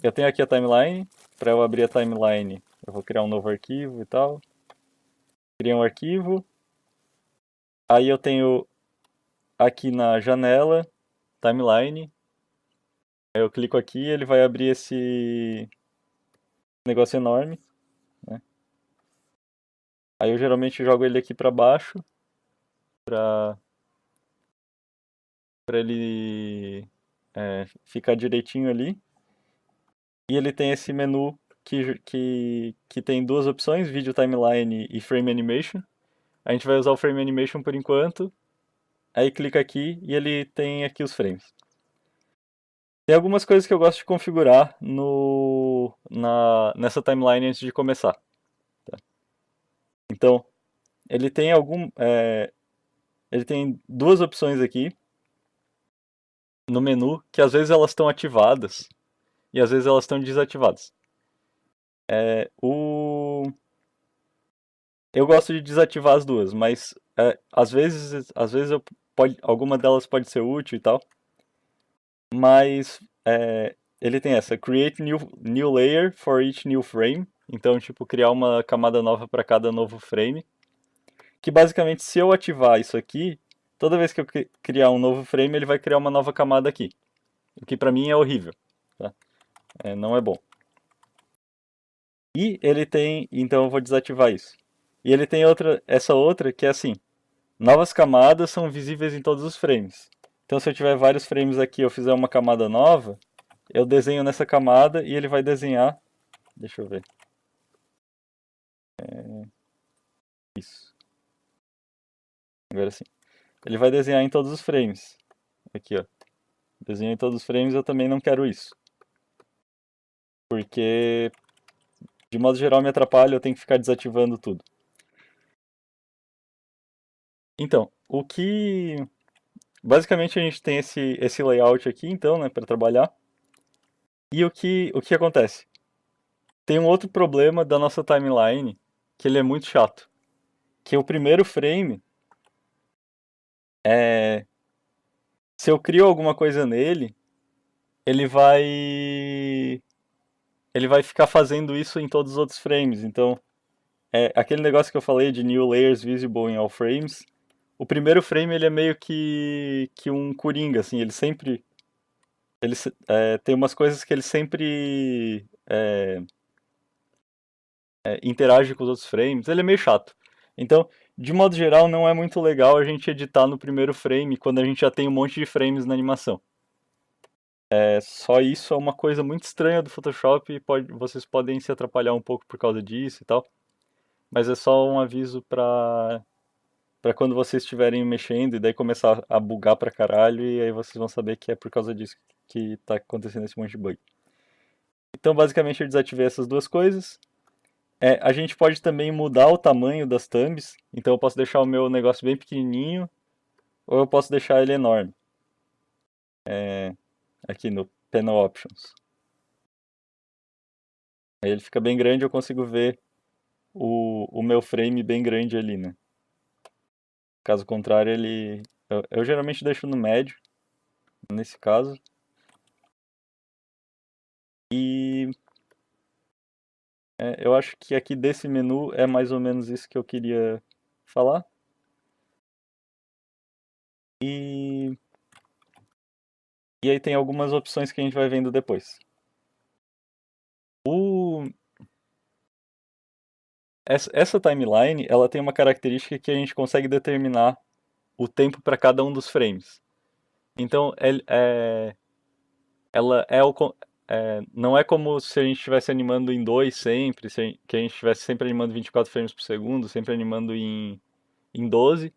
Eu tenho aqui a timeline. Para eu abrir a timeline, eu vou criar um novo arquivo e tal. Criei um arquivo. Aí eu tenho aqui na janela, timeline. Aí eu clico aqui e ele vai abrir esse negócio enorme, né? Aí eu geralmente jogo ele aqui para baixo para ele ficar direitinho ali. E ele tem esse menu que tem duas opções, Video Timeline e Frame Animation. A gente vai usar o Frame Animation por enquanto. Aí clica aqui e ele tem aqui os frames. Tem algumas coisas que eu gosto de configurar nessa timeline antes de começar. Tá? Então, ele tem ele tem duas opções aqui no menu que às vezes elas estão ativadas e às vezes elas estão desativadas. É, o Eu gosto de desativar as duas, mas às vezes alguma delas pode ser útil e tal. Mas ele tem essa Create new layer for each new frame. Então, tipo, criar uma camada nova para cada novo frame. Que basicamente, se eu ativar isso aqui, toda vez que eu criar um novo frame, ele vai criar uma nova camada aqui. O que pra mim é horrível. Tá? Não é bom. E ele tem, então eu vou desativar isso. E ele tem essa outra que é assim: novas camadas são visíveis em todos os frames. Então, se eu tiver vários frames aqui e eu fizer uma camada nova, eu desenho nessa camada e ele vai desenhar. Deixa eu ver. Isso. Agora sim. Ele vai desenhar em todos os frames. Aqui, ó. Desenho em todos os frames, eu também não quero isso. Porque, de modo geral, me atrapalha, eu tenho que ficar desativando tudo. Então, basicamente a gente tem esse layout aqui, então, né, para trabalhar. E o que acontece? Tem um outro problema da nossa timeline, que ele é muito chato. Que o primeiro frame, é, se eu crio alguma coisa nele, ele vai ele vai ficar fazendo isso em todos os outros frames. Então, aquele negócio que eu falei de new layers visible in all frames, o primeiro frame ele é meio que um coringa, assim, tem umas coisas que ele sempre interage com os outros frames, ele é meio chato. Então, de modo geral, não é muito legal a gente editar no primeiro frame quando a gente já tem um monte de frames na animação. Só isso é uma coisa muito estranha do Photoshop e vocês podem se atrapalhar um pouco por causa disso e tal. Mas é só um aviso para quando vocês estiverem mexendo e daí começar a bugar pra caralho e aí vocês vão saber que é por causa disso que tá acontecendo esse monte de bug. Então, basicamente, eu desativei essas duas coisas. A gente pode também mudar o tamanho das thumbs. Então, eu posso deixar o meu negócio bem pequenininho ou eu posso deixar ele enorme. Aqui no Panel Options. Aí ele fica bem grande, eu consigo ver o meu frame bem grande ali, né? Caso contrário, eu geralmente deixo no médio, nesse caso. E eu acho que aqui desse menu é mais ou menos isso que eu queria falar. E, e aí tem algumas opções que a gente vai vendo depois. O, essa timeline, ela tem uma característica que a gente consegue determinar o tempo para cada um dos frames. Então, ela não é como se a gente estivesse animando em dois sempre, que a gente estivesse sempre animando 24 frames por segundo, sempre animando em 12.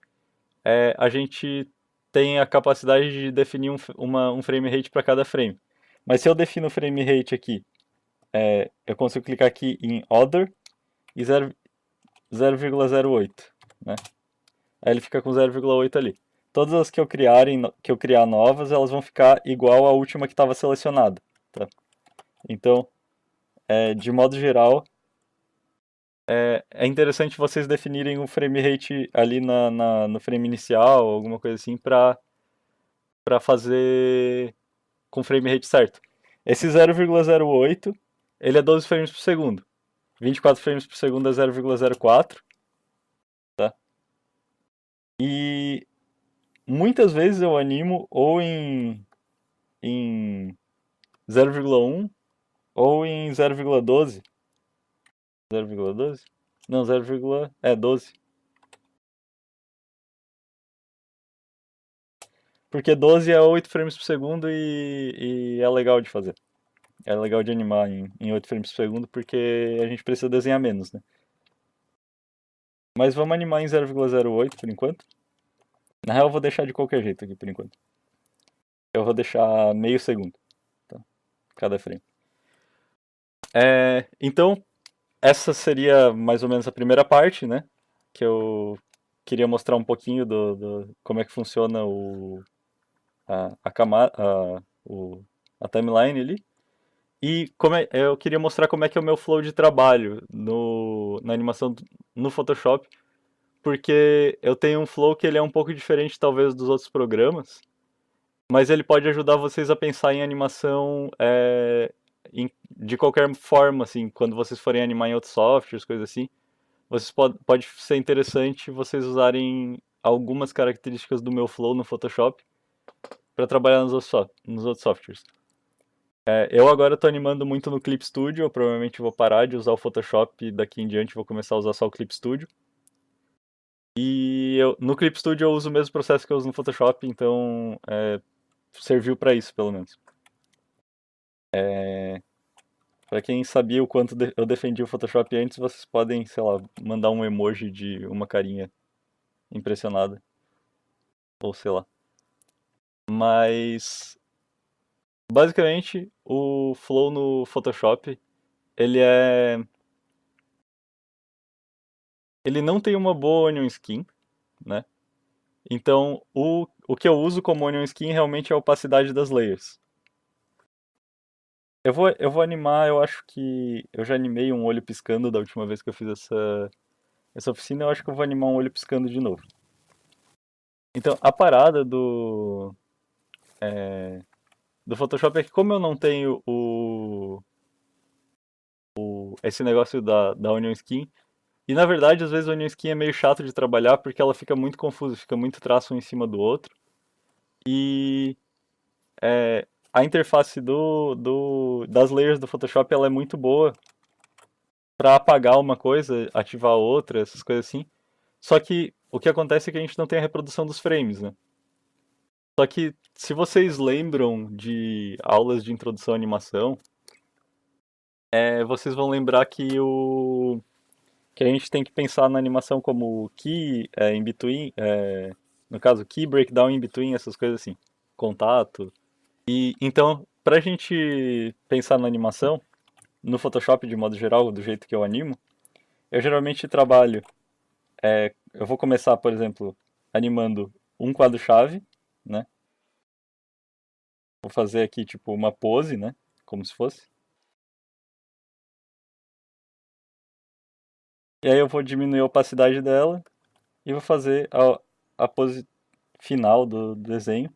A gente tem a capacidade de definir um frame rate para cada frame. Mas se eu defino o frame rate aqui, eu consigo clicar aqui em Other e 0,08, né? Aí ele fica com 0,8 ali. Todas as que eu criar novas, elas vão ficar igual à última que estava selecionada, tá? Então, de modo geral, é interessante vocês definirem o frame rate ali no frame inicial, alguma coisa assim, para fazer com o frame rate certo. Esse 0,08, ele é 12 frames por segundo. 24 frames por segundo é 0,04, tá? E muitas vezes eu animo ou em 0,1 ou em 0,12. 0,12? Não, 0,12. Porque 12 é 8 frames por segundo e é legal de fazer. É legal de animar em 8 frames por segundo porque a gente precisa desenhar menos, né? Mas vamos animar em 0,08 por enquanto. Na real eu vou deixar de qualquer jeito aqui por enquanto. Eu vou deixar meio segundo, tá? Cada frame. Então, essa seria mais ou menos a primeira parte, né? Que eu queria mostrar um pouquinho do como é que funciona a, cama, a, o, a timeline ali. E eu queria mostrar como é que é o meu flow de trabalho na animação no Photoshop, porque eu tenho um flow que ele é um pouco diferente talvez dos outros programas, mas ele pode ajudar vocês a pensar em animação de qualquer forma, assim, quando vocês forem animar em outros softwares, coisas assim, pode ser interessante vocês usarem algumas características do meu flow no Photoshop para trabalhar nos outros softwares. Eu agora estou animando muito no Clip Studio, eu provavelmente vou parar de usar o Photoshop e daqui em diante vou começar a usar só o Clip Studio. E no Clip Studio eu uso o mesmo processo que eu uso no Photoshop, então serviu para isso, pelo menos. Para quem sabia o quanto eu defendia o Photoshop antes, vocês podem, sei lá, mandar um emoji de uma carinha impressionada, ou sei lá. Mas basicamente o flow no Photoshop, ele é ele não tem uma boa onion skin, né? Então, o que eu uso como onion skin realmente é a opacidade das layers. Eu vou animar, eu acho que eu já animei um olho piscando da última vez que eu fiz essa oficina, eu acho que eu vou animar um olho piscando de novo. Então, a parada do Photoshop é que como eu não tenho esse negócio da onion skin, e na verdade às vezes a onion skin é meio chato de trabalhar porque ela fica muito confusa, fica muito traço um em cima do outro. E a interface das layers do Photoshop ela é muito boa para apagar uma coisa, ativar outra, essas coisas assim. Só que o que acontece é que a gente não tem a reprodução dos frames, né? Só que se vocês lembram de aulas de introdução à animação, vocês vão lembrar que a gente tem que pensar na animação como key, in between, no caso key, breakdown, in between, essas coisas assim, contato. E então, pra gente pensar na animação, no Photoshop de modo geral, do jeito que eu animo, eu geralmente trabalho. Eu vou começar, por exemplo, animando um quadro-chave, né? Vou fazer aqui tipo uma pose, né? Como se fosse. E aí eu vou diminuir a opacidade dela e vou fazer a pose final do desenho.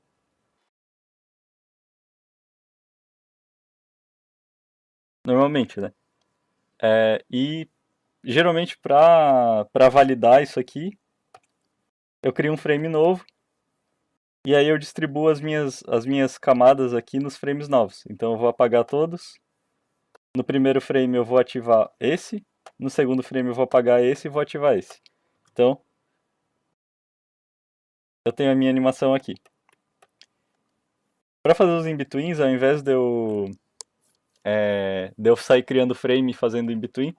Normalmente, né? E geralmente para validar isso aqui, eu crio um frame novo e aí eu distribuo as minhas camadas aqui nos frames novos. Então eu vou apagar todos. No primeiro frame eu vou ativar esse, no segundo frame eu vou apagar esse e vou ativar esse. Então, eu tenho a minha animação aqui. Para fazer os in-betweens, ao invés de eu sair criando frame e fazendo in-between,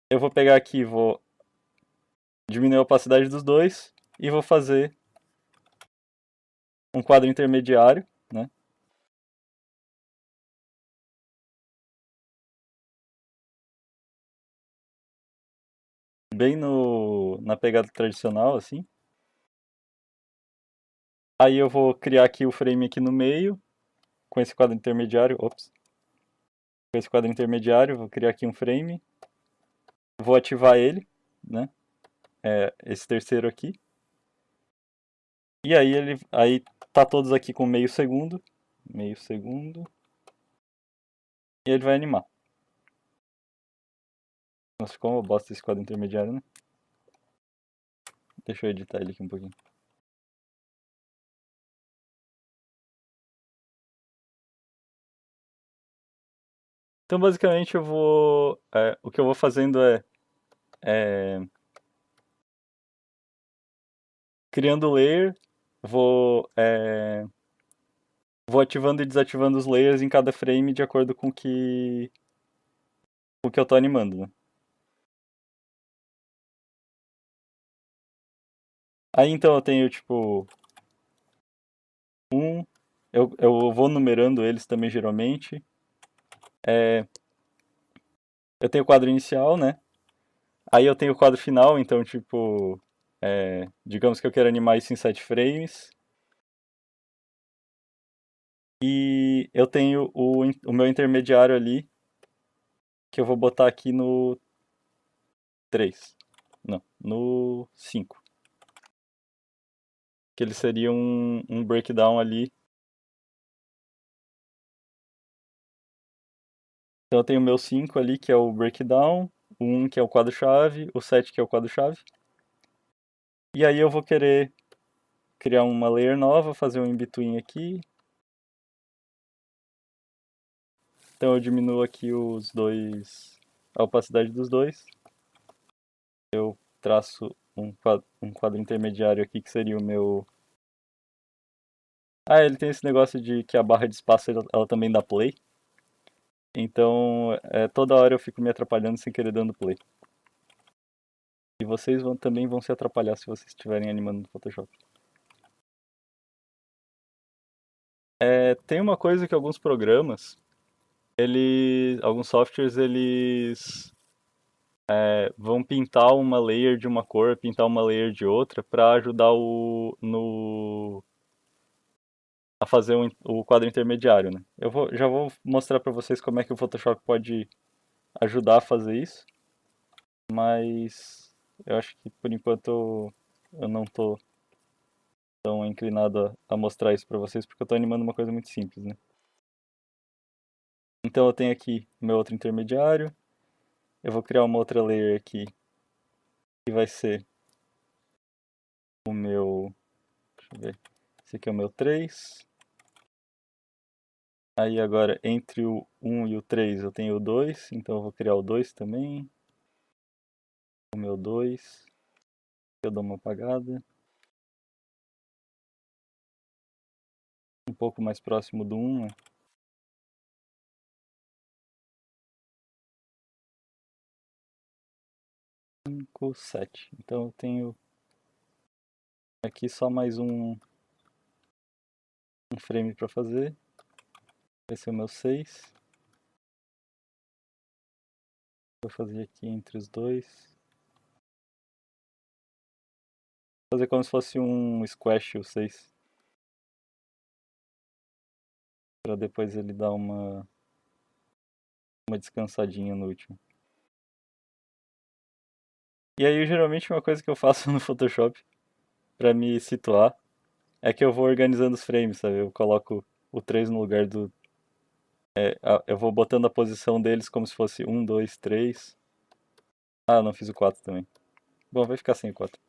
eu vou pegar aqui, vou diminuir a opacidade dos dois e vou fazer um quadro intermediário, né? Bem na pegada tradicional, assim. Aí eu vou criar aqui o frame aqui no meio, com esse quadro intermediário. Ops. Com esse quadro intermediário, vou criar aqui um frame. Vou ativar ele, né? Esse terceiro aqui. E aí aí tá todos aqui com meio segundo, meio segundo. E ele vai animar. Nossa, ficou uma bosta esse quadro intermediário, né? Deixa eu editar ele aqui um pouquinho. Então, basicamente, o que eu vou fazendo é criando layer, vou ativando e desativando os layers em cada frame de acordo com o que eu tô animando, né? Aí então eu tenho tipo eu vou numerando eles também geralmente. Eu tenho o quadro inicial, né? Aí eu tenho o quadro final, então tipo, digamos que eu quero animar isso em 7 frames. E eu tenho o meu intermediário ali, que eu vou botar aqui no 3. Não, no 5. Que ele seria um breakdown ali. Então eu tenho o meu 5 ali, que é o breakdown, o 1 que é o quadro-chave, o 7 que é o quadro-chave. E aí eu vou querer criar uma layer nova, fazer um in-between aqui. Então eu diminuo aqui a opacidade dos dois. Eu traço um quadro intermediário aqui que seria o meu... Ah, ele tem esse negócio de que a barra de espaço ela também dá play. Então toda hora eu fico me atrapalhando sem querer dando play. E vocês também vão se atrapalhar se vocês estiverem animando no Photoshop. Tem uma coisa que alguns programas, alguns softwares, eles vão pintar uma layer de uma cor, pintar uma layer de outra, para ajudar a fazer o quadro intermediário, né? Já vou mostrar para vocês como é que o Photoshop pode ajudar a fazer isso, mas eu acho que por enquanto eu não estou tão inclinado a mostrar isso para vocês, porque eu estou animando uma coisa muito simples, né? Então eu tenho aqui meu outro intermediário, eu vou criar uma outra layer aqui, que vai ser o meu, deixa eu ver, esse aqui é o meu 3. Aí agora entre o 1 e o 3 eu tenho o 2, então eu vou criar o 2 também. O meu 2, eu dou uma apagada. Um pouco mais próximo do 1, né? 5, 7. Então eu tenho aqui só mais um frame para fazer. Esse é o meu 6. Vou fazer aqui entre os dois. Fazer como se fosse um squash o 6. Para depois ele dar uma descansadinha no último. E aí geralmente uma coisa que eu faço no Photoshop para me situar é que eu vou organizando os frames, sabe? Eu coloco o 3 no lugar do... eu vou botando a posição deles como se fosse 1, 2, 3. Ah, não fiz o 4 também. Bom, vai ficar sem o 4.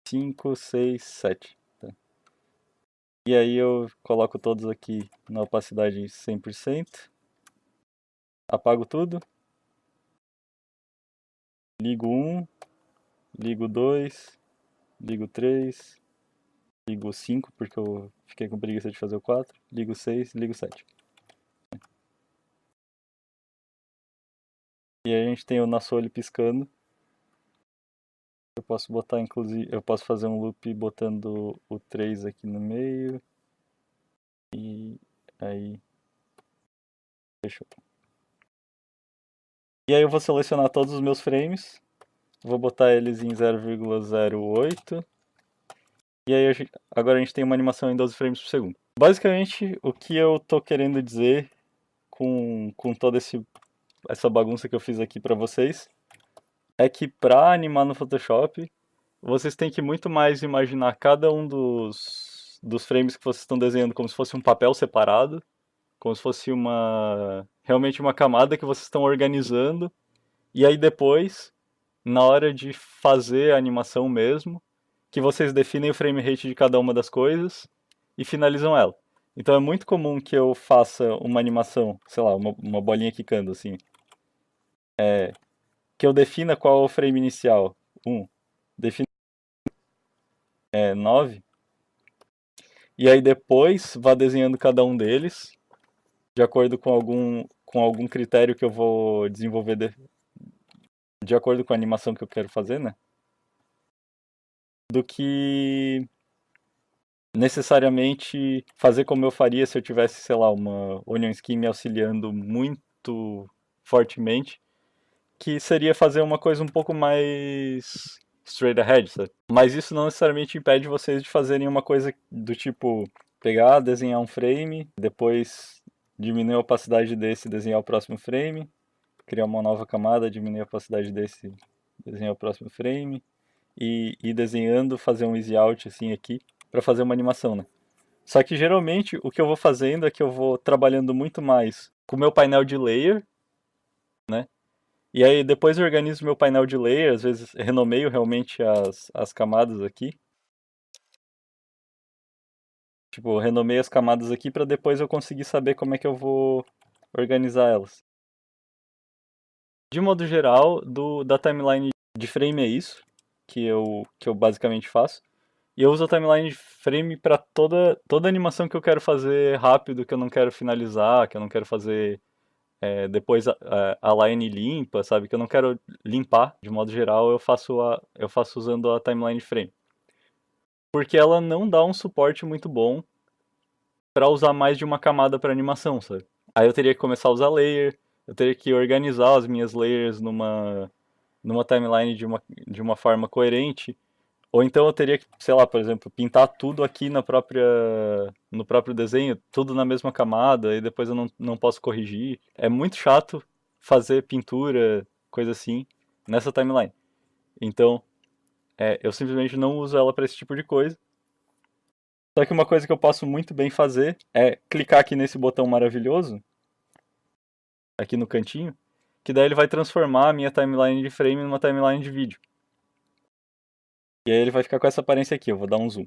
5, 6, 7. Tá. E aí eu coloco todos aqui na opacidade 100%. Apago tudo. Ligo 1, ligo 2, ligo 3, ligo 5 porque eu fiquei com preguiça de fazer o 4, ligo 6, ligo 7. E aí a gente tem o nosso olho piscando. Eu posso botar, inclusive, eu posso fazer um loop botando o 3 aqui no meio. E aí... Fechou. E aí eu vou selecionar todos os meus frames. Vou botar eles em 0,08. E aí agora a gente tem uma animação em 12 frames por segundo. Basicamente, o que eu tô querendo dizer com toda essa bagunça que eu fiz aqui pra vocês é que pra animar no Photoshop, vocês têm que muito mais imaginar cada um dos frames que vocês estão desenhando como se fosse um papel separado, como se fosse realmente uma camada que vocês estão organizando, e aí depois, na hora de fazer a animação mesmo, que vocês definem o frame rate de cada uma das coisas e finalizam ela. Então é muito comum que eu faça uma animação, sei lá, uma bolinha quicando assim, que eu defina qual é o frame inicial, 1, defino 9, e aí depois vá desenhando cada um deles, de acordo com algum critério que eu vou desenvolver de acordo com a animação que eu quero fazer, né? Do que necessariamente fazer como eu faria se eu tivesse, sei lá, uma Onion Skin me auxiliando muito fortemente, que seria fazer uma coisa um pouco mais straight ahead, sabe? Mas isso não necessariamente impede vocês de fazerem uma coisa do tipo pegar, desenhar um frame, depois diminuir a opacidade desse e desenhar o próximo frame, criar uma nova camada, diminuir a opacidade desse, desenhar o próximo frame, e ir desenhando, fazer um easy out assim aqui, para fazer uma animação, né? Só que geralmente o que eu vou fazendo é que eu vou trabalhando muito mais com o meu painel de layer, né? E aí depois eu organizo meu painel de layer, às vezes renomeio realmente as camadas aqui. Tipo, renomeio as camadas aqui para depois eu conseguir saber como é que eu vou organizar elas. De modo geral, da timeline de frame é isso que eu basicamente faço. E eu uso a timeline de frame para toda animação que eu quero fazer rápido, que eu não quero finalizar, que eu não quero fazer depois a line limpa, sabe? Que eu não quero limpar. De modo geral, eu faço usando a timeline de frame. Porque ela não dá um suporte muito bom para usar mais de uma camada para animação, sabe? Aí eu teria que começar a usar layer, eu teria que organizar as minhas layers numa timeline de uma forma coerente. Ou então eu teria que, sei lá, por exemplo, pintar tudo aqui no próprio desenho, tudo na mesma camada, e depois eu não posso corrigir. É muito chato fazer pintura, coisa assim, nessa timeline. Então, eu simplesmente não uso ela para esse tipo de coisa. Só que uma coisa que eu posso muito bem fazer é clicar aqui nesse botão maravilhoso, aqui no cantinho, que daí ele vai transformar a minha timeline de frame numa timeline de vídeo. E aí ele vai ficar com essa aparência aqui, eu vou dar um zoom.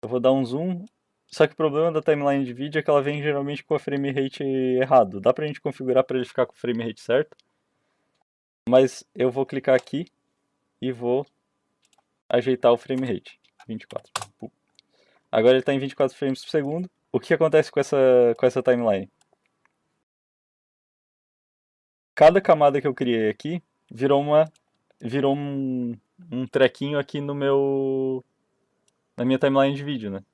Eu vou dar um zoom, só que o problema da timeline de vídeo é que ela vem geralmente com a frame rate errado. Dá pra gente configurar para ele ficar com o frame rate certo, mas eu vou clicar aqui e vou ajeitar o frame rate. 24. Pum. Agora ele está em 24 frames por segundo. O que acontece com essa timeline? Cada camada que eu criei aqui virou um trequinho aqui na minha timeline de vídeo, né?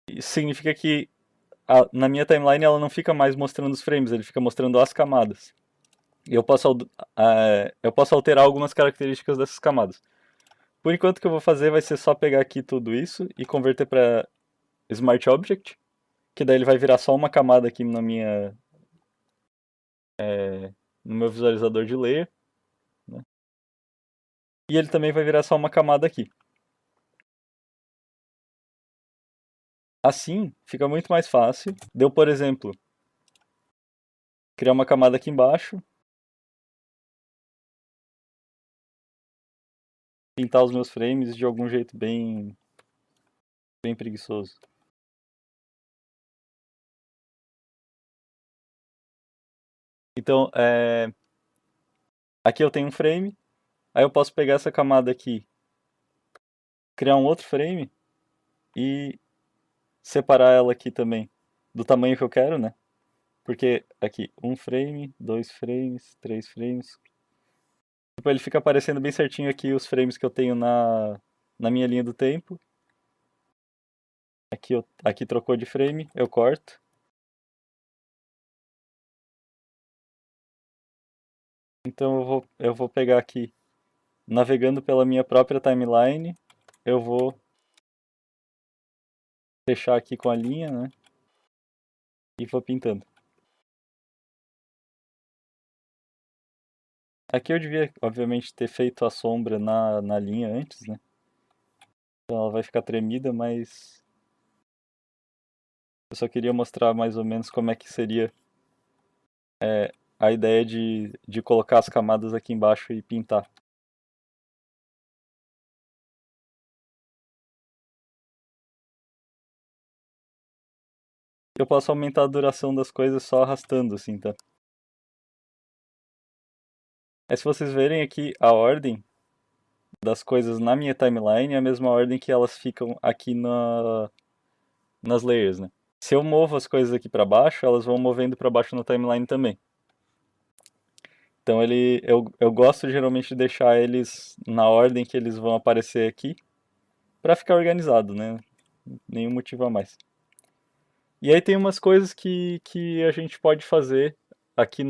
Isso significa que na minha timeline ela não fica mais mostrando os frames, ele fica mostrando as camadas. E eu posso alterar algumas características dessas camadas. Por enquanto o que eu vou fazer vai ser só pegar aqui tudo isso e converter para Smart Object, que daí ele vai virar só uma camada aqui no meu visualizador de layer, né? E ele também vai virar só uma camada aqui. Assim, fica muito mais fácil. Deu, por exemplo, criar uma camada aqui embaixo, pintar os meus frames de algum jeito bem preguiçoso. Então, aqui eu tenho um frame, aí eu posso pegar essa camada aqui, criar um outro frame e separar ela aqui também do tamanho que eu quero, né? Porque aqui, um frame, dois frames, três frames. Tipo, ele fica aparecendo bem certinho aqui os frames que eu tenho na minha linha do tempo. Aqui trocou de frame, eu corto. Então eu vou pegar aqui, navegando pela minha própria timeline, eu vou fechar aqui com a linha, né? E vou pintando. Aqui eu devia, obviamente, ter feito a sombra na linha antes, né? Então ela vai ficar tremida, mas eu só queria mostrar mais ou menos como é que seria a ideia de colocar as camadas aqui embaixo e pintar. Eu posso aumentar a duração das coisas só arrastando, assim, tá? Aí se vocês verem aqui a ordem das coisas na minha timeline é a mesma ordem que elas ficam aqui nas layers, né? Se eu movo as coisas aqui para baixo, elas vão movendo para baixo na timeline também. Então eu gosto geralmente de deixar eles na ordem que eles vão aparecer aqui, para ficar organizado, né? Nenhum motivo a mais. E aí tem umas coisas que a gente pode fazer aqui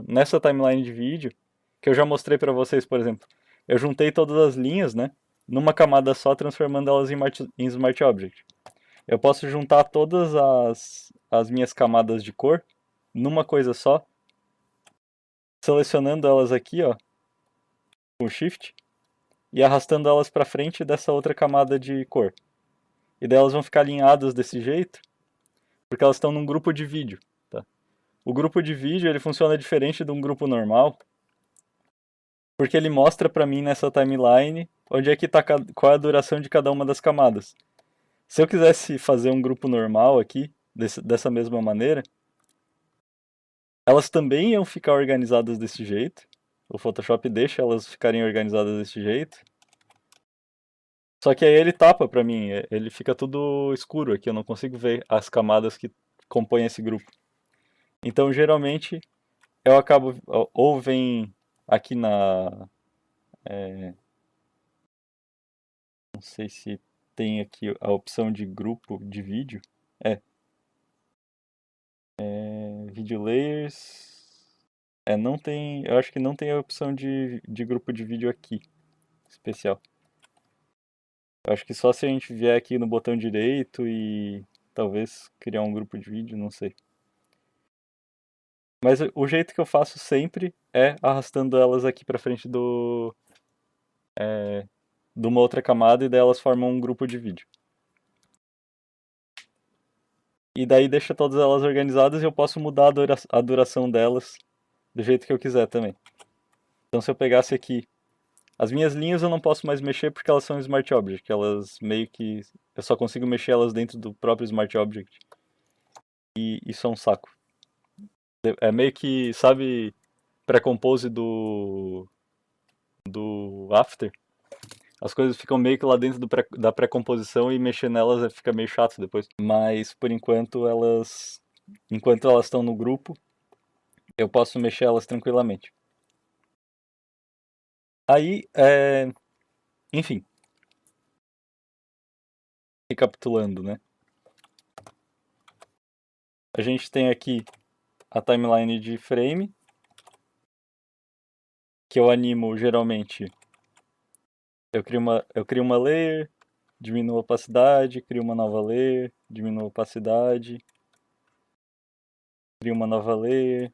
nessa timeline de vídeo, que eu já mostrei para vocês, por exemplo. Eu juntei todas as linhas, né? Numa camada só, transformando elas em Smart Object. Eu posso juntar todas as minhas camadas de cor numa coisa só, selecionando elas aqui, ó, com Shift, e arrastando elas para frente dessa outra camada de cor. E daí elas vão ficar alinhadas desse jeito, porque elas estão num grupo de vídeo, tá? O grupo de vídeo ele funciona diferente de um grupo normal, porque ele mostra para mim nessa timeline onde é que tá, qual é a duração de cada uma das camadas. Se eu quisesse fazer um grupo normal aqui, dessa mesma maneira, elas também iam ficar organizadas desse jeito. O Photoshop deixa elas ficarem organizadas desse jeito. Só que aí ele tapa pra mim, ele fica tudo escuro aqui, eu não consigo ver as camadas que compõem esse grupo. Então geralmente eu acabo, ou vem aqui não sei se tem aqui a opção de grupo de vídeo. É, Video Layers. Não tem, eu acho que não tem a opção de grupo de vídeo aqui, especial. Eu acho que só se a gente vier aqui no botão direito e talvez criar um grupo de vídeo, não sei. Mas o jeito que eu faço sempre é arrastando elas aqui pra frente de uma outra camada e daí elas formam um grupo de vídeo. E daí deixa todas elas organizadas e eu posso mudar a duração delas do jeito que eu quiser também. Então se eu pegasse aqui, as minhas linhas eu não posso mais mexer porque elas são Smart Object, elas meio que, eu só consigo mexer elas dentro do próprio Smart Object. E isso é um saco. É meio que, sabe, pré-compose do After? As coisas ficam meio que lá dentro da pré-composição e mexer nelas fica meio chato depois. Mas por enquanto elas estão no grupo, eu posso mexer elas tranquilamente. Aí, enfim, recapitulando, né? A gente tem aqui a timeline de frame, que eu animo geralmente. Eu crio uma layer, diminuo a opacidade, crio uma nova layer, diminuo a opacidade, crio uma nova layer.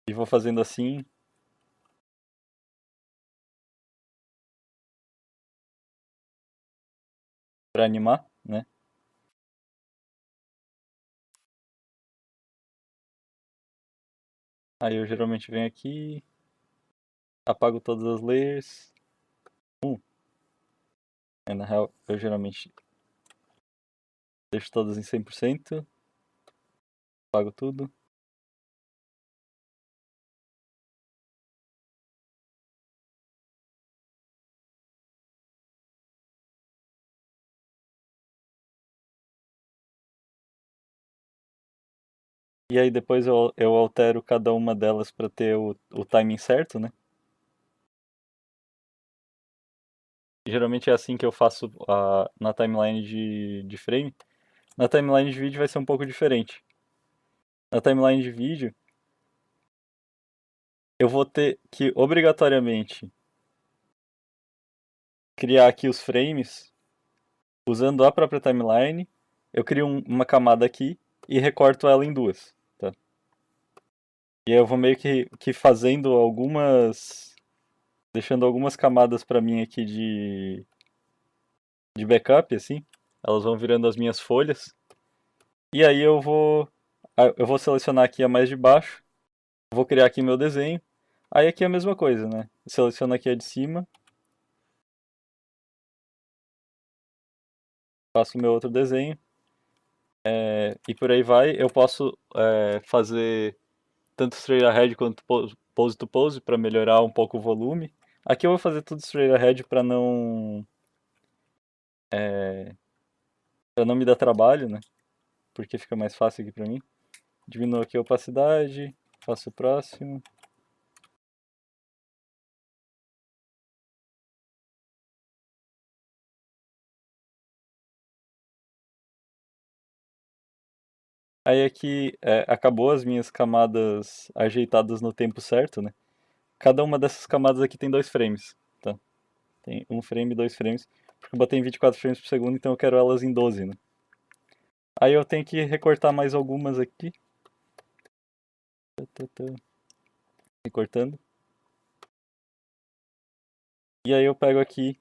E vou fazendo assim. Para animar, né? Aí eu geralmente venho aqui, apago todas as layers. Na real, eu geralmente deixo todas em 100%, apago tudo. E aí depois eu altero cada uma delas para ter o timing certo, né? E geralmente é assim que eu faço na timeline de frame. Na timeline de vídeo vai ser um pouco diferente. Na timeline de vídeo, eu vou ter que obrigatoriamente criar aqui os frames usando a própria timeline. Eu crio uma camada aqui e recorto ela em duas. E aí eu vou meio que fazendo algumas, deixando algumas camadas pra mim aqui de backup, assim. Elas vão virando as minhas folhas. E aí eu vou selecionar aqui a mais de baixo, vou criar aqui meu desenho. Aí aqui é a mesma coisa, né? Seleciono aqui a de cima, faço o meu outro desenho, e por aí vai. Eu posso fazer tanto straight ahead quanto pose to pose para melhorar um pouco o volume. Aqui eu vou fazer tudo straight ahead para não me dar trabalho, né? Porque fica mais fácil aqui para mim. Diminuo aqui a opacidade, faço o próximo. Aí aqui acabou as minhas camadas ajeitadas no tempo certo, né? Cada uma dessas camadas aqui tem 2 frames, tá? Tem 1 frame e 2 frames, porque eu botei em 24 frames por segundo, então eu quero elas em 12, né? Aí eu tenho que recortar mais algumas aqui. Recortando. E aí eu pego aqui,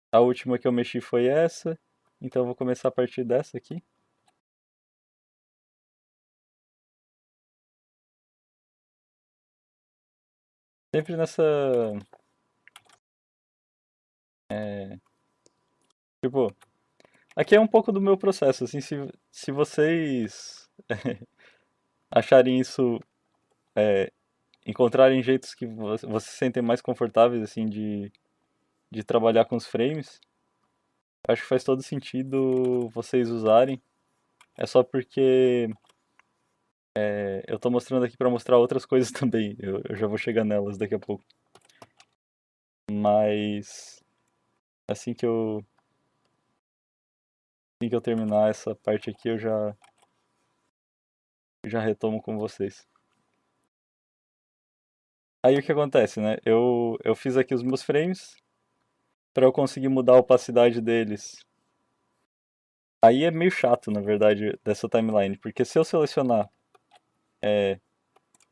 a última que eu mexi foi essa, então eu vou começar a partir dessa aqui. Sempre nessa... Tipo, aqui é um pouco do meu processo, assim, se vocês acharem isso, encontrarem jeitos que vocês se sentem mais confortáveis, assim, de trabalhar com os frames, acho que faz todo sentido vocês usarem. É só porque eu tô mostrando aqui pra mostrar outras coisas também, eu já vou chegar nelas daqui a pouco. Mas assim que eu terminar essa parte aqui, eu já retomo com vocês. Aí o que acontece, né? Eu fiz aqui os meus frames para eu conseguir mudar a opacidade deles. Aí é meio chato, na verdade, dessa timeline, porque se eu selecionar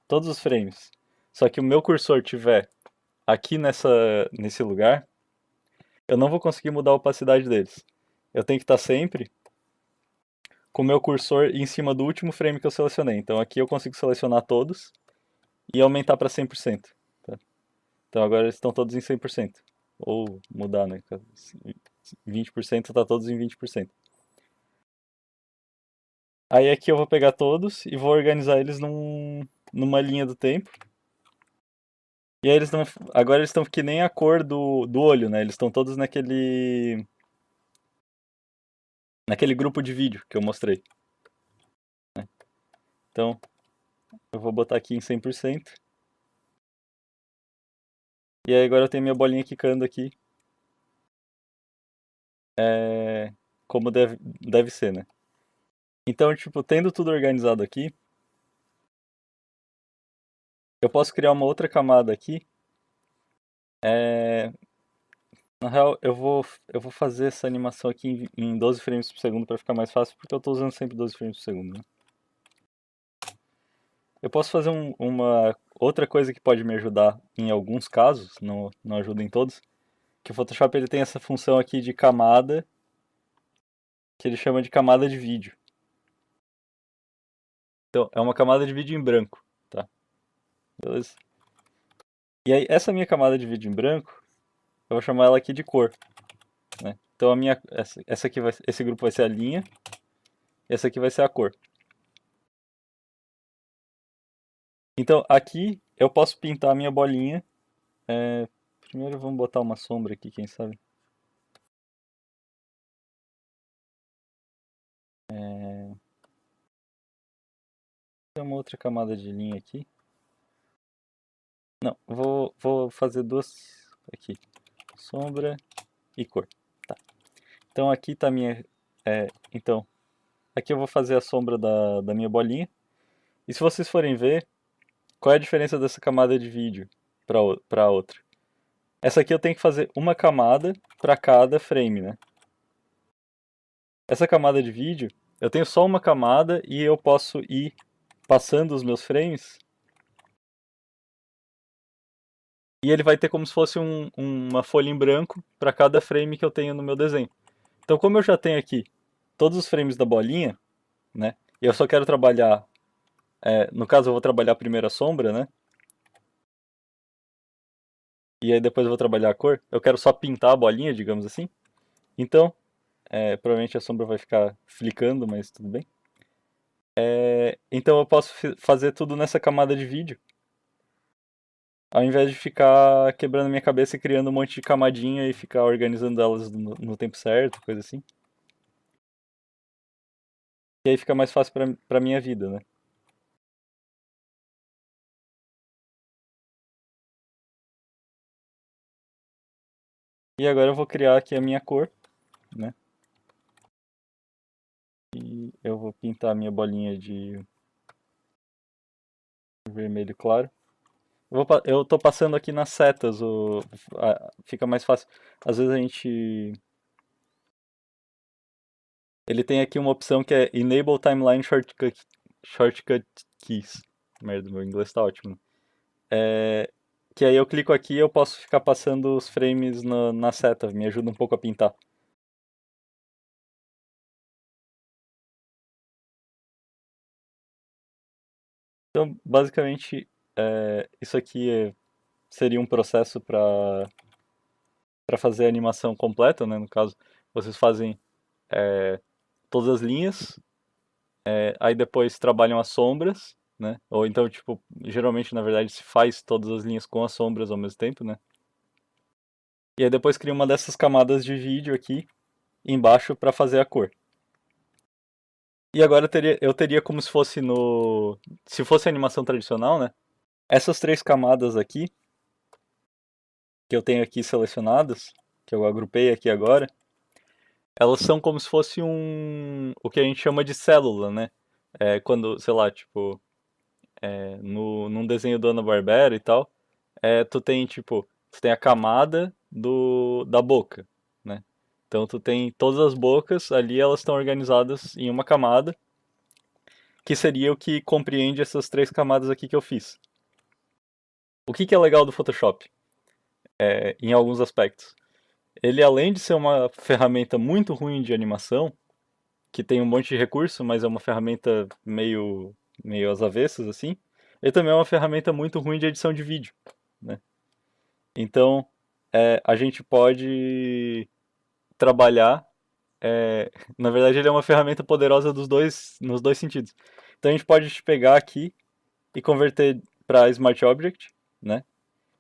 todos os frames, só que o meu cursor tiver aqui nesse lugar, eu não vou conseguir mudar a opacidade deles. Eu tenho que estar sempre com o meu cursor em cima do último frame que eu selecionei. Então aqui eu consigo selecionar todos e aumentar para 100%. Tá? Então agora eles estão todos em 100%. Ou mudar, né? 20% está todos em 20%. Aí aqui eu vou pegar todos e vou organizar eles numa linha do tempo. E aí agora eles estão que nem a cor do olho, né? Eles estão todos naquele grupo de vídeo que eu mostrei. Então eu vou botar aqui em 100%. E aí agora eu tenho minha bolinha quicando aqui. Como deve ser, né? Então, tipo, tendo tudo organizado aqui, eu posso criar uma outra camada aqui. É, Na real, eu vou fazer essa animação aqui em 12 frames por segundo para ficar mais fácil, porque eu estou usando sempre 12 frames por segundo, né? Eu posso fazer uma outra coisa que pode me ajudar em alguns casos, não ajuda em todos, que o Photoshop ele tem essa função aqui de camada, que ele chama de camada de vídeo. Então, é uma camada de vídeo em branco, tá? Beleza? E aí, essa minha camada de vídeo em branco, eu vou chamar ela aqui de cor, né? Então, essa aqui esse grupo vai ser a linha, e essa aqui vai ser a cor. Então, aqui eu posso pintar a minha bolinha. Primeiro vamos botar uma sombra aqui, quem sabe. Tem uma outra camada de linha aqui. Não, vou fazer duas aqui. Sombra e cor. Tá. Então aqui tá a minha... então, aqui eu vou fazer a sombra da minha bolinha. E se vocês forem ver, qual é a diferença dessa camada de vídeo para outra? Essa aqui eu tenho que fazer uma camada para cada frame, né? Essa camada de vídeo, eu tenho só uma camada e eu posso ir passando os meus frames, e ele vai ter como se fosse uma folha em branco para cada frame que eu tenho no meu desenho. Então, como eu já tenho aqui todos os frames da bolinha, né? E eu só quero trabalhar, no caso eu vou trabalhar primeiro a sombra, né? E aí depois eu vou trabalhar a cor. Eu quero só pintar a bolinha, digamos assim. Então, provavelmente a sombra vai ficar flicando, mas tudo bem. Então eu posso fazer tudo nessa camada de vídeo, ao invés de ficar quebrando minha cabeça e criando um monte de camadinha e ficar organizando elas no tempo certo, coisa assim. E aí fica mais fácil pra minha vida, né? E agora eu vou criar aqui a minha cor, né? E eu vou pintar a minha bolinha de vermelho claro. Eu tô passando aqui nas setas, fica mais fácil. Às vezes a gente. Ele tem aqui uma opção que é Enable Timeline Shortcut Keys. Merda, meu inglês tá ótimo. É, que aí eu clico aqui e eu posso ficar passando os frames na seta, me ajuda um pouco a pintar. Então, basicamente, isso aqui seria um processo para fazer a animação completa, né? No caso, vocês fazem todas as linhas, aí depois trabalham as sombras, né? Ou então, tipo, geralmente, na verdade, se faz todas as linhas com as sombras ao mesmo tempo, né? E aí depois cria uma dessas camadas de vídeo aqui embaixo para fazer a cor. E agora eu teria como se fosse no. Se fosse animação tradicional, né? Essas três camadas aqui, que eu tenho aqui selecionadas, que eu agrupei aqui agora, elas são como se fosse o que a gente chama de célula, né? Quando, sei lá, tipo, num desenho do Hanna-Barbera e tal, tu tem a camada da boca, né? Então tu tem todas as bocas ali, elas estão organizadas em uma camada, que seria o que compreende essas três camadas aqui que eu fiz. O que é legal do Photoshop, em alguns aspectos? Ele, além de ser uma ferramenta muito ruim de animação, que tem um monte de recurso, mas é uma ferramenta meio às avessas, assim, ele também é uma ferramenta muito ruim de edição de vídeo, né? Então, a gente pode trabalhar. Na verdade, ele é uma ferramenta poderosa nos dois sentidos. Então, a gente pode pegar aqui e converter para Smart Object, né?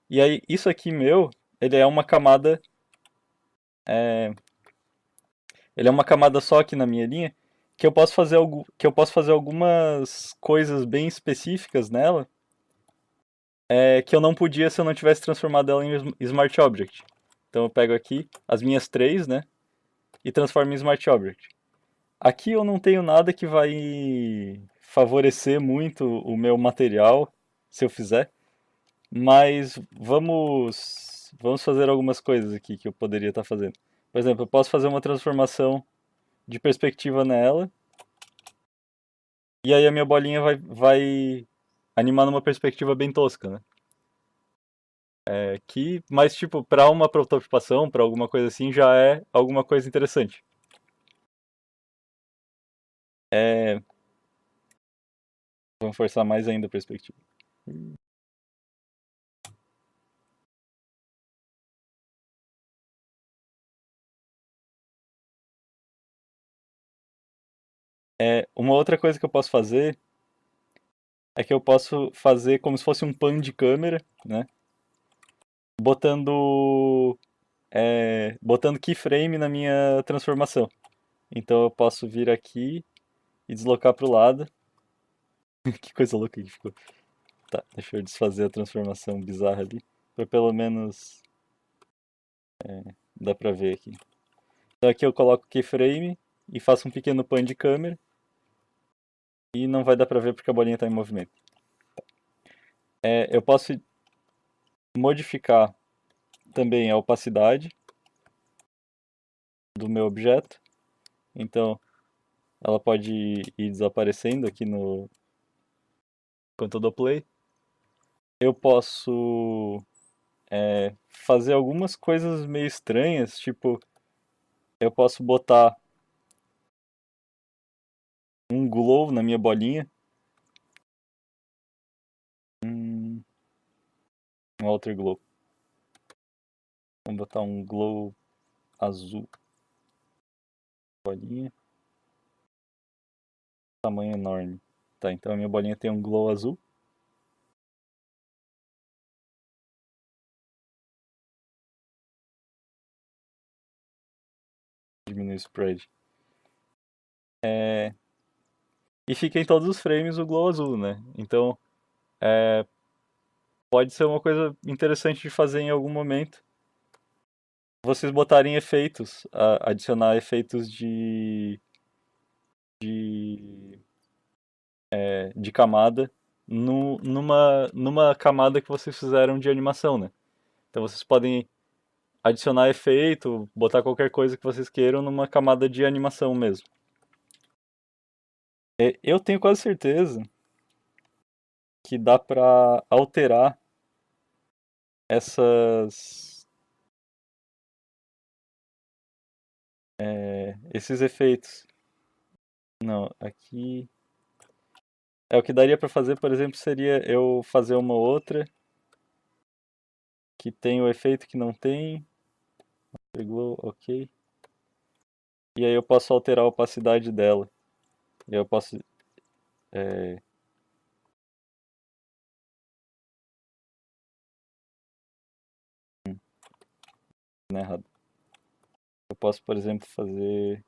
E aí, isso aqui meu, ele é uma camada, é, ele é uma camada só aqui na minha linha, que eu posso fazer algumas coisas bem específicas nela, que eu não podia se eu não tivesse transformado ela em Smart Object. Então eu pego aqui as minhas três, né, e transformo em Smart Object. Aqui eu não tenho nada que vai favorecer muito o meu material, se eu fizer, mas vamos fazer algumas coisas aqui que eu poderia estar fazendo. Por exemplo, eu posso fazer uma transformação de perspectiva nela, e aí a minha bolinha vai animar numa perspectiva bem tosca, né? Mas tipo, para uma prototipação, para alguma coisa assim, já é alguma coisa interessante. É, vamos forçar mais ainda a perspectiva. Uma outra coisa que eu posso fazer é que eu posso fazer como se fosse um pan de câmera, né? Botando keyframe na minha transformação. Então eu posso vir aqui e deslocar para o lado. Que coisa louca que ficou. Tá, deixa eu desfazer a transformação bizarra ali. Pra pelo menos dá pra ver aqui. Então aqui eu coloco keyframe e faço um pequeno pan de câmera. E não vai dar pra ver porque a bolinha está em movimento. Eu posso modificar também a opacidade do meu objeto. Então ela pode ir desaparecendo aqui enquanto eu dou play. Eu posso fazer algumas coisas meio estranhas, tipo, eu posso botar um glow na minha bolinha. Um outer glow. Vamos botar um glow azul. Bolinha. Tamanho enorme. Tá, então a minha bolinha tem um glow azul. Diminui o spread. E fica em todos os frames o glow azul, né? Então, pode ser uma coisa interessante de fazer em algum momento. Vocês botarem efeitos, adicionar efeitos de, de camada numa camada que vocês fizeram de animação, né? Então vocês podem adicionar efeito, botar qualquer coisa que vocês queiram numa camada de animação mesmo. Eu tenho quase certeza que dá pra alterar esses efeitos. Não, aqui. O que daria pra fazer, por exemplo, seria eu fazer uma outra que tem o efeito que não tem. Pegou, ok. E aí eu posso alterar a opacidade dela. E aí eu posso. É, não é errado. Eu posso, por exemplo, fazer.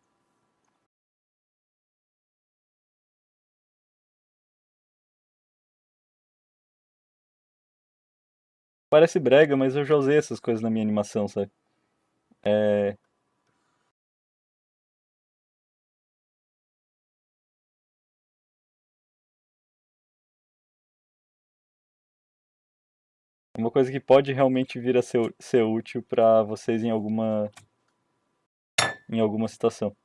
Parece brega, mas eu já usei essas coisas na minha animação, sabe? É, uma coisa que pode realmente vir a ser útil pra vocês em alguma situação.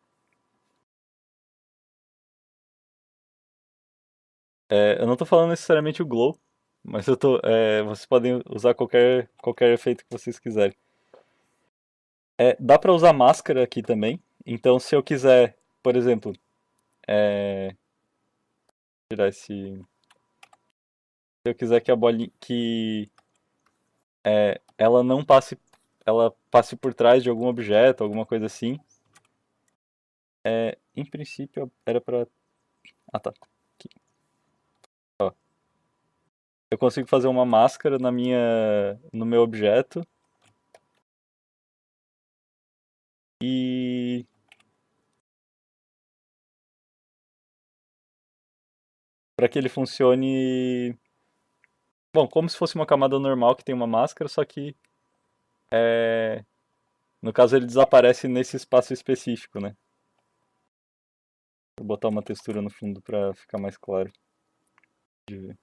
Eu não tô falando necessariamente o glow, mas vocês podem usar qualquer efeito que vocês quiserem. Dá pra usar máscara aqui também. Então, se eu quiser, por exemplo, tirar esse. Se eu quiser que a bolinha, que ela não passe, ela passe por trás de algum objeto, alguma coisa assim. Em princípio, era pra. Ah, tá. Aqui, ó. Eu consigo fazer uma máscara no meu objeto e para que ele funcione, bom, como se fosse uma camada normal que tem uma máscara, só que no caso ele desaparece nesse espaço específico, né? Vou botar uma textura no fundo para ficar mais claro de ver.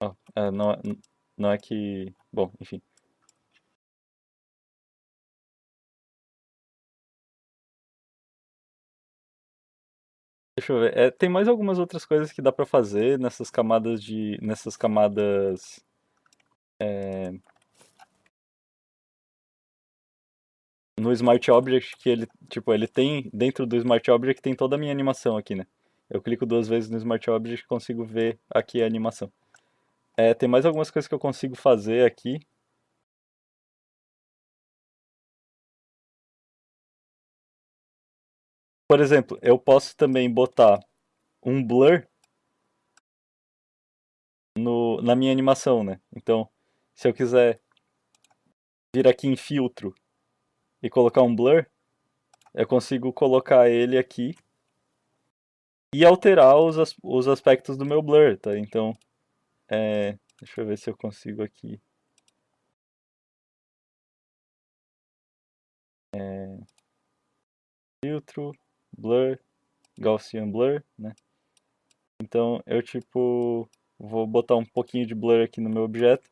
Ó, não é que, bom, enfim. Deixa eu ver. Tem mais algumas outras coisas que dá pra fazer nessas camadas no Smart Object que ele, tipo, ele tem dentro do Smart Object tem toda a minha animação aqui, né? Eu clico duas vezes no Smart Object e consigo ver aqui a animação. Tem mais algumas coisas que eu consigo fazer aqui. Por exemplo, eu posso também botar um blur na minha animação, né? Então, se eu quiser vir aqui em filtro e colocar um blur, eu consigo colocar ele aqui e alterar os aspectos do meu blur, tá? Então, deixa eu ver se eu consigo aqui. Filtro, blur, Gaussian blur, né? Então eu tipo vou botar um pouquinho de blur aqui no meu objeto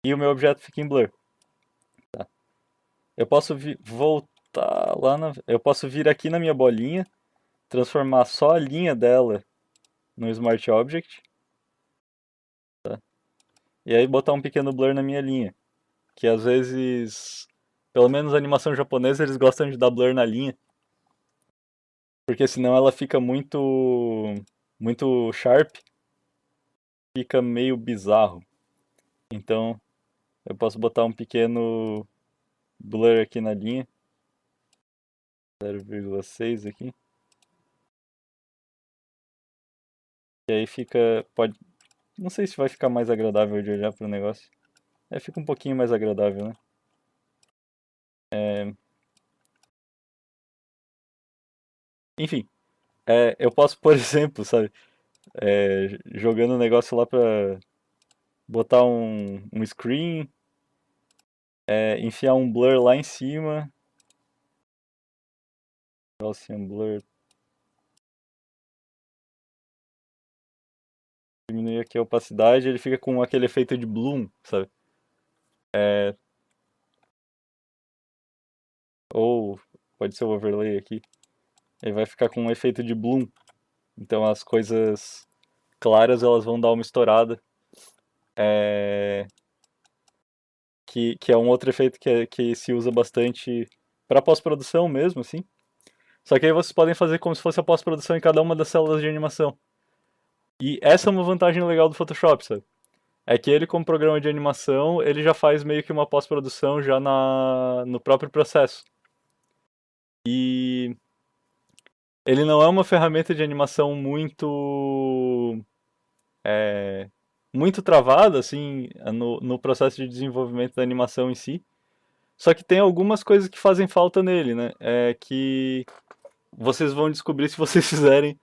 e o meu objeto fica em blur. Tá? Eu posso voltar lá eu posso vir aqui na minha bolinha, transformar só a linha dela no Smart Object, tá? E aí botar um pequeno blur na minha linha, que às vezes, pelo menos a animação japonesa, eles gostam de dar blur na linha, porque senão ela fica muito sharp, fica meio bizarro. Então, eu posso botar um pequeno blur aqui na linha, 0,6 aqui. E aí não sei se vai ficar mais agradável de olhar para o negócio. Fica um pouquinho mais agradável, né? Enfim, eu posso, por exemplo, sabe, jogando o negócio lá pra botar um screen, enfiar um blur lá em cima, Gaussian blur, diminuir aqui a opacidade, ele fica com aquele efeito de bloom, sabe? Ou pode ser o overlay aqui. Ele vai ficar com um efeito de bloom. Então as coisas claras elas vão dar uma estourada. Que é um outro efeito que se usa bastante para pós-produção mesmo, assim. Só que aí vocês podem fazer como se fosse a pós-produção em cada uma das células de animação. E essa é uma vantagem legal do Photoshop, sabe? É que ele, como programa de animação, ele já faz meio que uma pós-produção já no próprio processo. E ele não é uma ferramenta de animação muito travada, assim, no processo de desenvolvimento da animação em si. Só que tem algumas coisas que fazem falta nele, né? Que vocês vão descobrir se vocês fizerem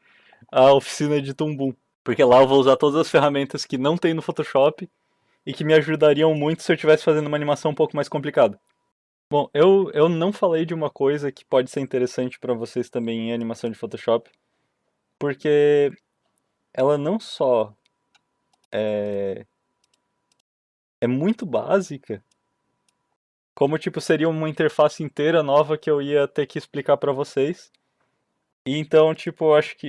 a oficina de Tumbum. Porque lá eu vou usar todas as ferramentas que não tem no Photoshop e que me ajudariam muito se eu estivesse fazendo uma animação um pouco mais complicada. Bom, eu não falei de uma coisa que pode ser interessante para vocês também em animação de Photoshop, porque ela não só é muito básica, como tipo seria uma interface inteira nova que eu ia ter que explicar para vocês. E então, tipo,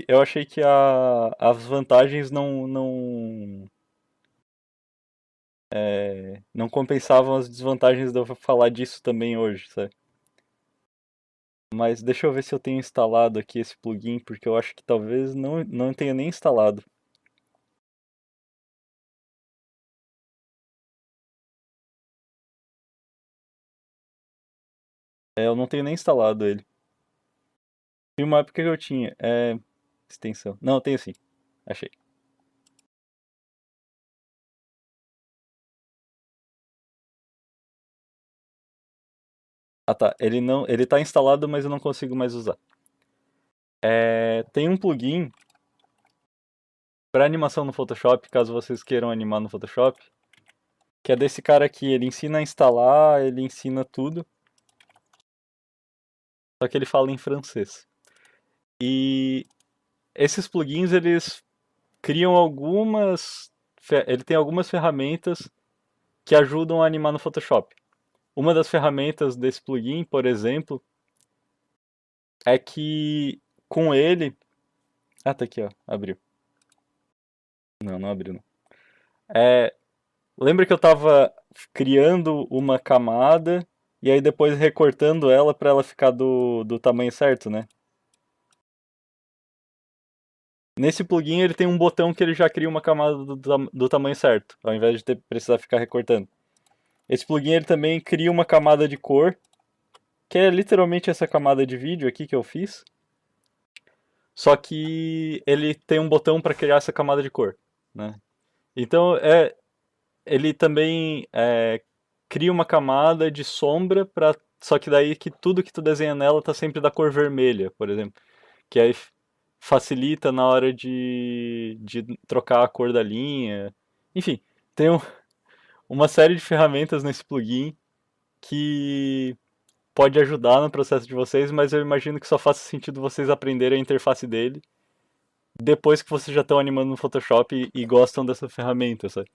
eu achei que as vantagens não compensavam as desvantagens de eu falar disso também hoje, sabe? Mas deixa eu ver se eu tenho instalado aqui esse plugin, porque eu acho que talvez não tenha nem instalado. Eu não tenho nem instalado ele. Tem uma época que eu tinha. Extensão. Não, eu tenho sim. Achei. Ah tá, ele não, ele tá instalado, mas eu não consigo mais usar. Tem um plugin para animação no Photoshop, caso vocês queiram animar no Photoshop, que é desse cara aqui, ele ensina a instalar, ele ensina tudo, só que ele fala em francês. E esses plugins, eles criam ele tem algumas ferramentas que ajudam a animar no Photoshop. Uma das ferramentas desse plugin, por exemplo, é que com ele... Ah, tá aqui, ó, abriu. Não abriu não. Lembra que eu estava criando uma camada e aí depois recortando ela para ela ficar do tamanho certo, né? Nesse plugin ele tem um botão que ele já cria uma camada do tamanho certo, ao invés de precisar ficar recortando. Esse plugin ele também cria uma camada de cor, que é literalmente essa camada de vídeo aqui que eu fiz. Só que ele tem um botão para criar essa camada de cor, né? Então ele também cria uma camada de sombra só que daí que tudo que tu desenha nela tá sempre da cor vermelha, por exemplo. Que aí facilita na hora de trocar a cor da linha. Enfim, tem uma série de ferramentas nesse plugin que pode ajudar no processo de vocês, mas eu imagino que só faça sentido vocês aprenderem a interface dele depois que vocês já estão animando no Photoshop e gostam dessa ferramenta, sabe?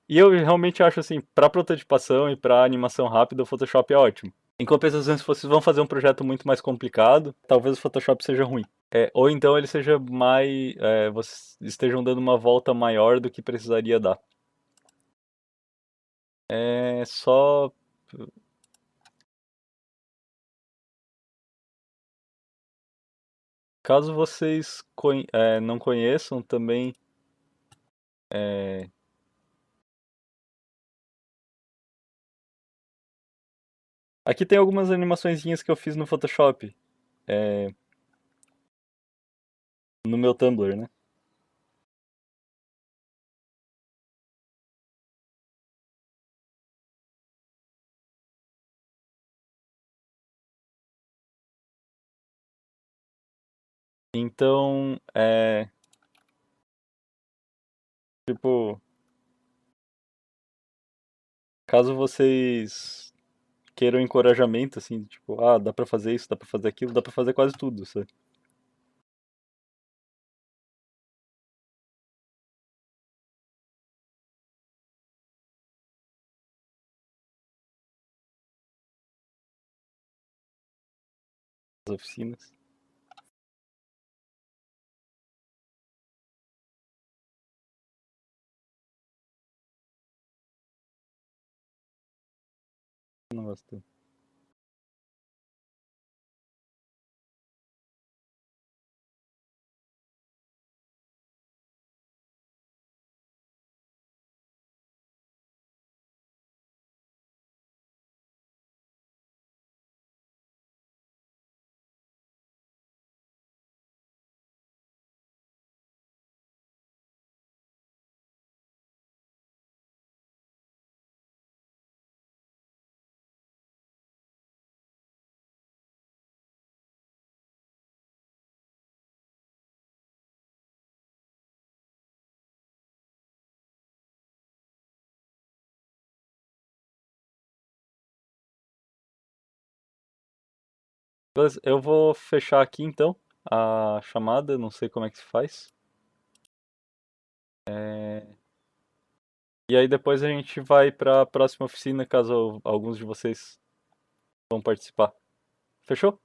E eu realmente acho assim, para prototipação e para animação rápida, o Photoshop é ótimo. Em compensação, se vocês vão fazer um projeto muito mais complicado, talvez o Photoshop seja ruim. Ou então ele seja mais. Vocês estejam dando uma volta maior do que precisaria dar. É só. Caso vocês não conheçam também. é, Aqui tem algumas animaçõezinhas que eu fiz no Photoshop, é, no meu Tumblr, né? Então, tipo, caso vocês queiram encorajamento, assim, tipo, dá pra fazer isso, dá pra fazer aquilo, dá pra fazer quase tudo, sabe? As oficinas. Não gosto. Beleza, eu vou fechar aqui então a chamada, não sei como é que se faz. E aí depois a gente vai para a próxima oficina, caso alguns de vocês vão participar. Fechou?